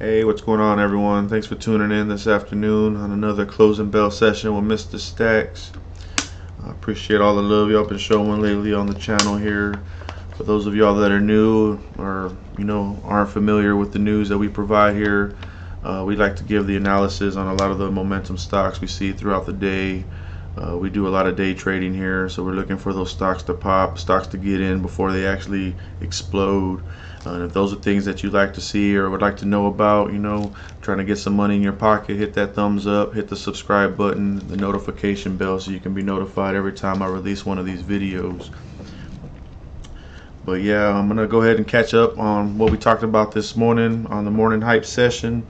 Hey, what's going on, everyone? Thanks for tuning in this afternoon on another closing bell session with Mr. Stacks. I appreciate all the love y'all been showing lately on the channel here. For those of y'all that are new or aren't familiar with the news that we provide here, we like to give the analysis on a lot of the momentum stocks we see throughout the day. We do a lot of day trading here, so we're looking for those stocks to pop, stocks to get in before they actually explode. And if those are things that you'd like to see or would like to know about, trying to get some money in your pocket, hit that thumbs up, hit the subscribe button, the notification bell, so you can be notified every time I release one of these videos. But yeah, I'm gonna go ahead and catch up on what we talked about this morning on the morning hype session.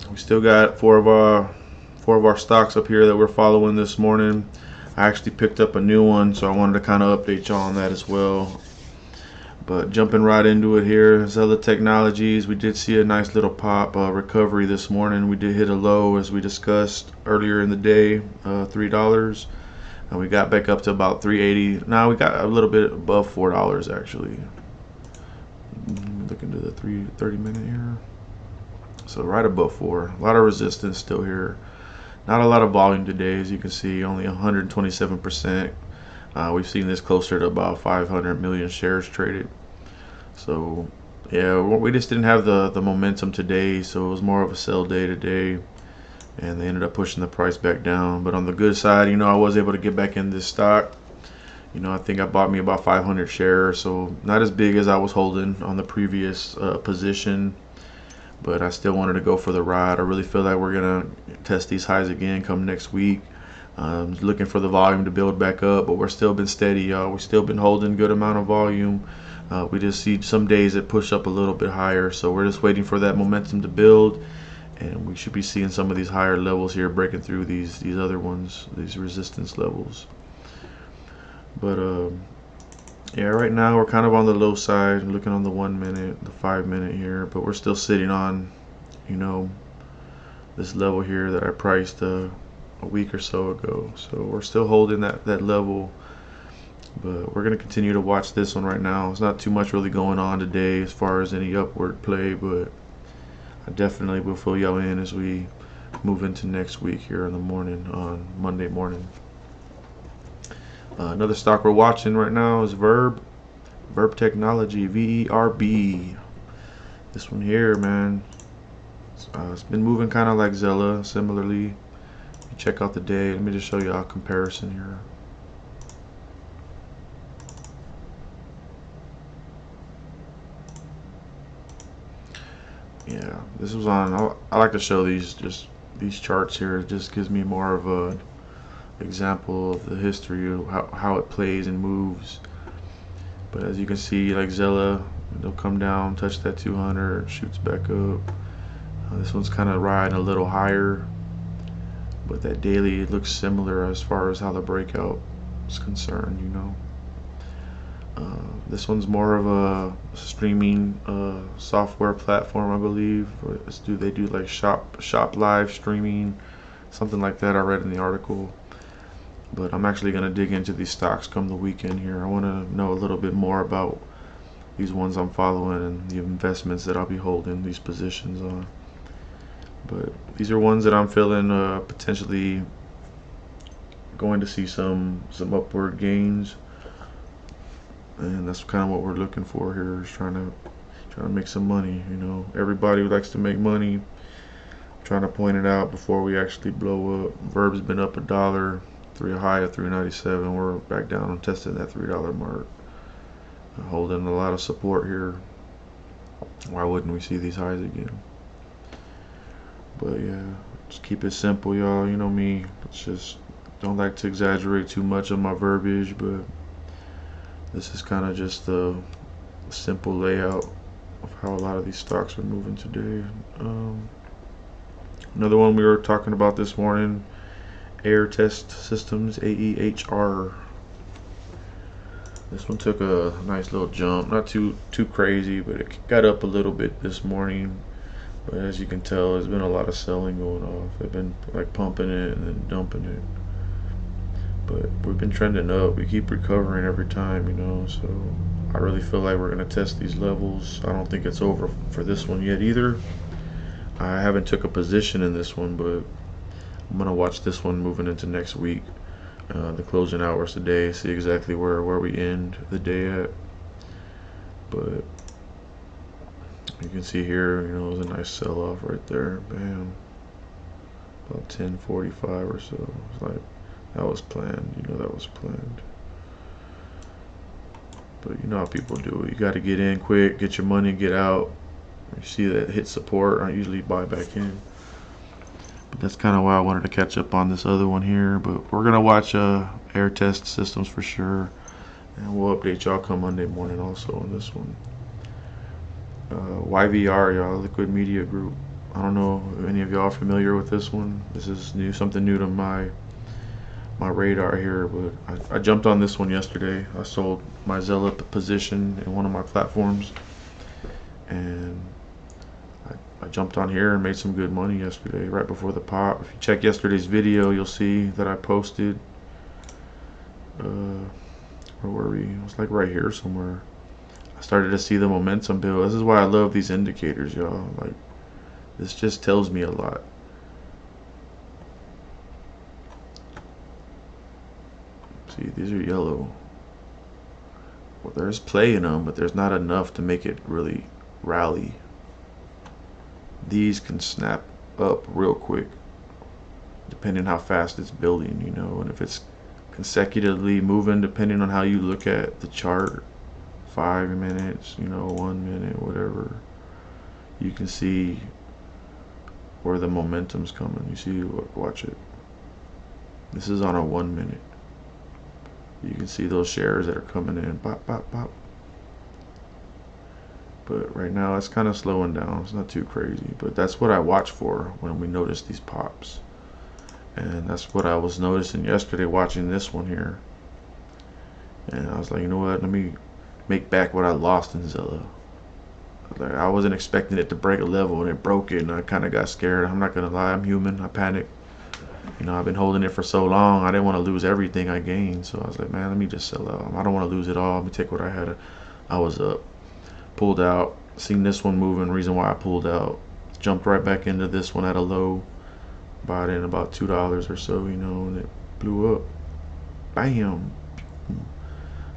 We still got four of our stocks up here that we're following this morning. I actually picked up a new one, so I wanted to kind of update y'all on that as well. But jumping right into it here, XELA Technologies, we did see a nice little pop recovery this morning. We did hit a low, as we discussed earlier in the day, $3, and we got back up to about $3.80. Now we got a little bit above $4 actually. Look into the 30 minute here. So right above 4. A lot of resistance still here. Not a lot of volume today, as you can see, only 127%. We've seen this closer to about 500 million shares traded. So yeah, we just didn't have the momentum today, so it was more of a sell day today, and they ended up pushing the price back down. But on the good side, I was able to get back in this stock. I think I bought me about 500 shares, so not as big as I was holding on the previous position, but I still wanted to go for the ride. I really feel like we're gonna test these highs again come next week. Looking for the volume to build back up, but we're still been steady, y'all. We've still been holding good amount of volume. We just see some days that push up a little bit higher, so we're just waiting for that momentum to build, and we should be seeing some of these higher levels here breaking through these other ones, these resistance levels. But yeah, right now we're kind of on the low side, looking on the 1 minute, the 5 minute here, but we're still sitting on this level here that I priced a week or so ago. So we're still holding that level, but we're going to continue to watch this one right now. It's not too much really going on today as far as any upward play, but I definitely will fill y'all in as we move into next week here in the morning, on Monday morning. Another stock we're watching right now is VERB Technology, VERB. This one here, man, it's been moving kind of like XELA similarly. Check out the day. Let me just show you a comparison here. Yeah, this was on. I like to show these charts here. It just gives me more of a example of the history of how it plays and moves. But as you can see, like XELA, they'll come down, touch that 200, shoots back up. This one's kind of riding a little higher, but that daily looks similar as far as how the breakout is concerned. This one's more of a streaming software platform, I believe. They do like shop live streaming, something like that. I read in the article. But I'm actually going to dig into these stocks come the weekend here. I want to know a little bit more about these ones I'm following and the investments that I'll be holding these positions on. But these are ones that I'm feeling potentially going to see some upward gains, and that's kind of what we're looking for here, is trying to make some money. Everybody likes to make money. I'm trying to point it out before we actually blow up. VERB's been up $1, a high of 397. We're back down and testing that $3 mark, holding a lot of support here. Why wouldn't we see these highs again? But yeah, just keep it simple, y'all. You know me, it's just don't like to exaggerate too much on my verbiage, but this is kind of just the simple layout of how a lot of these stocks are moving today. Another one we were talking about this morning, Air Test Systems, AEHR. This one took a nice little jump, not too crazy, but it got up a little bit this morning. But as you can tell, there's been a lot of selling going off. They've been like pumping it and then dumping it. But we've been trending up. We keep recovering every time, so I really feel like we're going to test these levels. I don't think it's over for this one yet either. I haven't took a position in this one, but I'm going to watch this one moving into next week. The closing hours today, see exactly where we end the day at. But you can see here, you know, it was a nice sell-off right there. Bam. About 10:45 or so. It's like that was planned. You know that was planned. But you know how people do it. You got to get in quick, get your money, get out. You see that hit support, I usually buy back in. But that's kind of why I wanted to catch up on this other one here. But we're gonna watch air test systems for sure, and we'll update y'all come Monday morning also on this one. YVR, y'all, Liquid Media Group. I don't know if any of y'all are familiar with this one. This is new, something new to my radar here, but I jumped on this one yesterday. I sold my XELA position in one of my platforms, and I jumped on here and made some good money yesterday right before the pop. If you check yesterday's video, you'll see that I posted where were we? It was like right here somewhere. I started to see the momentum build. This is why I love these indicators, y'all. Like, this just tells me a lot. See, these are yellow. Well, there's play in them, but there's not enough to make it really rally. These can snap up real quick, depending how fast it's building, you know, and if it's consecutively moving, depending on how you look at the chart, 5 minutes, you know, 1 minute, whatever, you can see where the momentum's coming. You see, look, watch it. This is on a 1 minute. You can see those shares that are coming in, pop, pop, pop. But right now it's kind of slowing down. It's not too crazy, but that's what I watch for when we notice these pops. And that's what I was noticing yesterday watching this one here. And I was like, you know what, let me make back what I lost in XELA. Like, I wasn't expecting it to break a level, and it broke it, and I kind of got scared. I'm not gonna lie, I'm human. I panicked. You know, I've been holding it for so long. I didn't want to lose everything I gained, so I was like, man, let me just sell out. I don't want to lose it all. Let me take what I had. I was up, pulled out, seen this one moving. Reason why I pulled out, jumped right back into this one at a low, bought in about $2 or so, you know, and it blew up. Bam.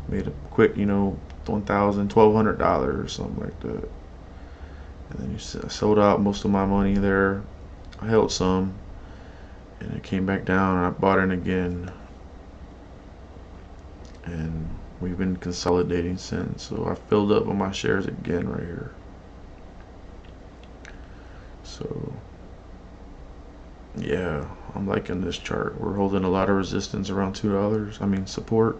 Made a quick, you know, $1,000, $1,200 or something like that. And then I sold out most of my money there. I held some, and it came back down, and I bought in again. And we've been consolidating since. So I filled up on my shares again right here. So yeah, I'm liking this chart. We're holding a lot of resistance around $2. I mean, support.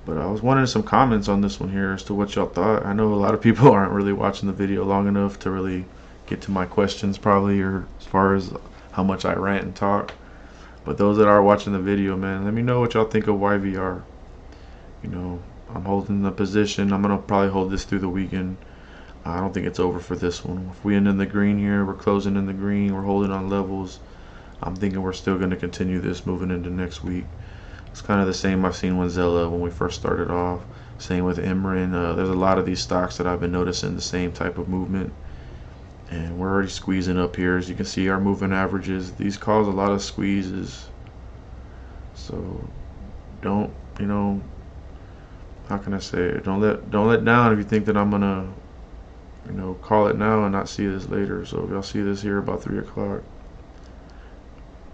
But I was wanting some comments on this one here as to what y'all thought. I know a lot of people aren't really watching the video long enough to really get to my questions probably, or as far as how much I rant and talk. But those that are watching the video, man, let me know what y'all think of YVR. You know, I'm holding the position. I'm going to probably hold this through the weekend. I don't think it's over for this one. If we end in the green here, we're closing in the green, we're holding on levels. I'm thinking we're still going to continue this moving into next week. It's kind of the same I've seen with XELA when we first started off. Same with Emrin. There's a lot of these stocks that I've been noticing the same type of movement. And we're already squeezing up here. As you can see, our moving averages, these cause a lot of squeezes. So don't, you know, how can I say it? Don't let down if you think that I'm gonna, you know, call it now and not see this later. So if y'all see this here about 3 o'clock,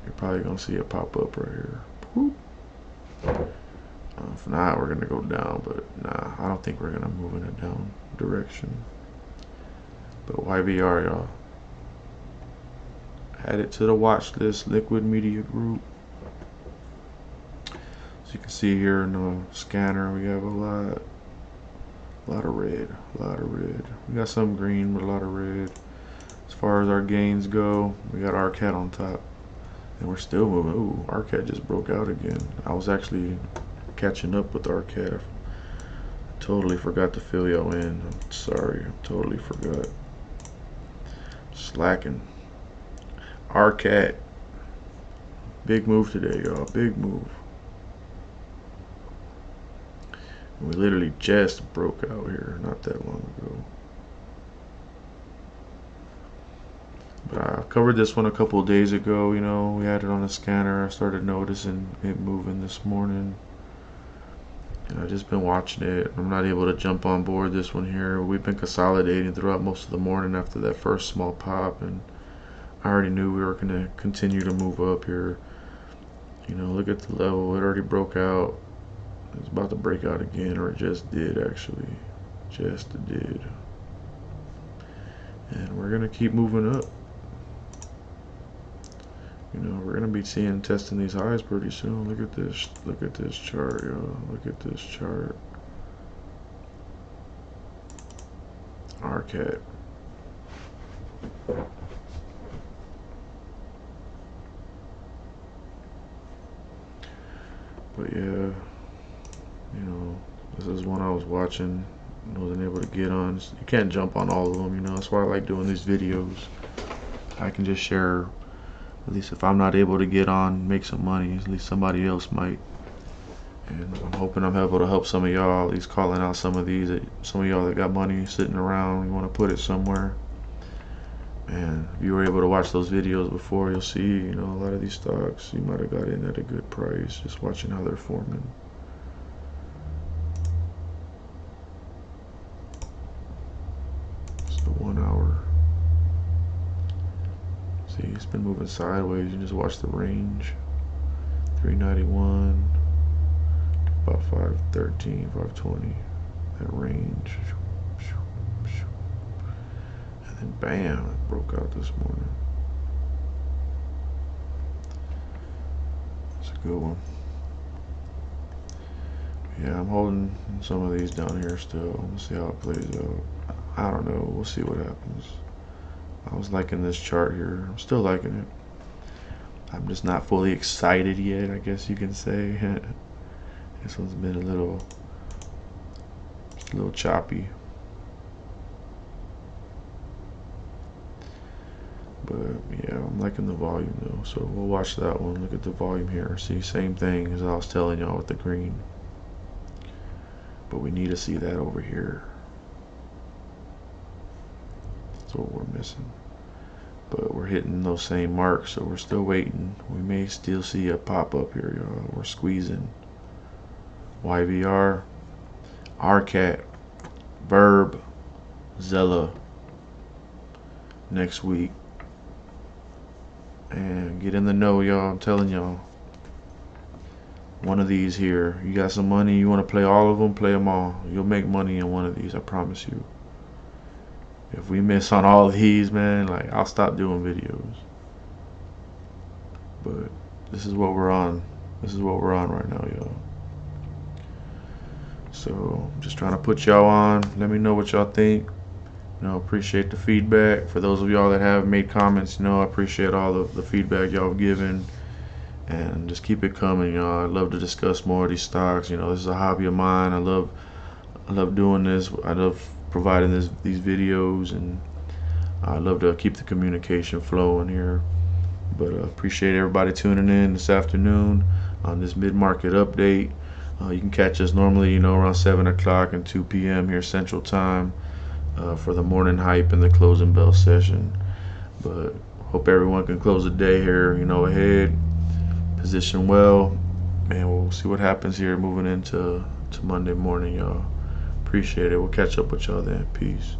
you're probably gonna see it pop up right here. Whoop. If not, we're gonna go down, but nah, I don't think we're gonna move in a down direction. But YVR, y'all, add it to the watch list. Liquid Media Group. So you can see here in the scanner, we have a lot of red, We got some green, but a lot of red. As far as our gains go, we got RCAT on top, and we're still moving. Ooh, RCAT just broke out again. I was actually catching up with RCAT. I totally forgot to fill y'all in. I'm sorry, I totally forgot. Slacking. RCAT, big move today, y'all. Big move. We literally just broke out here not that long ago. But I covered this one a couple of days ago. You know, we had it on the scanner. I started noticing it moving this morning. And I've just been watching it. I'm not able to jump on board this one here. We've been consolidating throughout most of the morning after that first small pop, and I already knew we were going to continue to move up here. You know, look at the level. It already broke out. It's about to break out again, or it just did actually. Just did. And we're going to keep moving up. You know, we're going to be testing these highs pretty soon. Look at this. Look at this chart, y'all. Look at this chart. RCAT. But yeah, you know, this is one I was watching. I wasn't able to get on. You can't jump on all of them, you know. That's why I like doing these videos. I can just share. At least if I'm not able to get on, make some money, at least somebody else might. And I'm hoping I'm able to help some of y'all, at least calling out some of these, some of y'all that got money sitting around, you want to put it somewhere. And if you were able to watch those videos before, you'll see, you know, a lot of these stocks, you might have got in at a good price, just watching how they're forming. It's the 1 hour. See, it's been moving sideways. You just watch the range. 391, about 513, 520. That range. And then bam, it broke out this morning. It's a good one. Yeah, I'm holding some of these down here still. We'll see how it plays out. I don't know. We'll see what happens. I was liking this chart here. I'm still liking it. I'm just not fully excited yet, I guess you can say. This one's been a little choppy. But yeah, I'm liking the volume though. So we'll watch that one. Look at the volume here. See, same thing as I was telling y'all with the green. But we need to see that over here. That's what we're missing. But we're hitting those same marks, so we're still waiting. We may still see a pop up here, y'all. We're squeezing. YVR, RCAT, VERB, XELA next week. And get in the know, y'all. I'm telling y'all. One of these here. You got some money, you want to play all of them, play them all. You'll make money in one of these, I promise you. If we miss on all of these, man, like, I'll stop doing videos. But this is what we're on. This is what we're on right now, y'all. So I'm just trying to put y'all on. Let me know what y'all think. You know, appreciate the feedback. For those of y'all that have made comments, you know, I appreciate all the feedback y'all have given. And just keep it coming, y'all. I'd love to discuss more of these stocks. You know, this is a hobby of mine. I love doing this. I love providing these videos, and I love to keep the communication flowing here. But appreciate everybody tuning in this afternoon on this mid-market update. You can catch us normally, you know, around 7 o'clock and 2 p.m. here Central Time for the morning hype and the closing bell session. But hope everyone can close the day here, you know, ahead, position well, and we'll see what happens here moving into Monday morning, y'all. Appreciate it. We'll catch up with y'all then. Peace.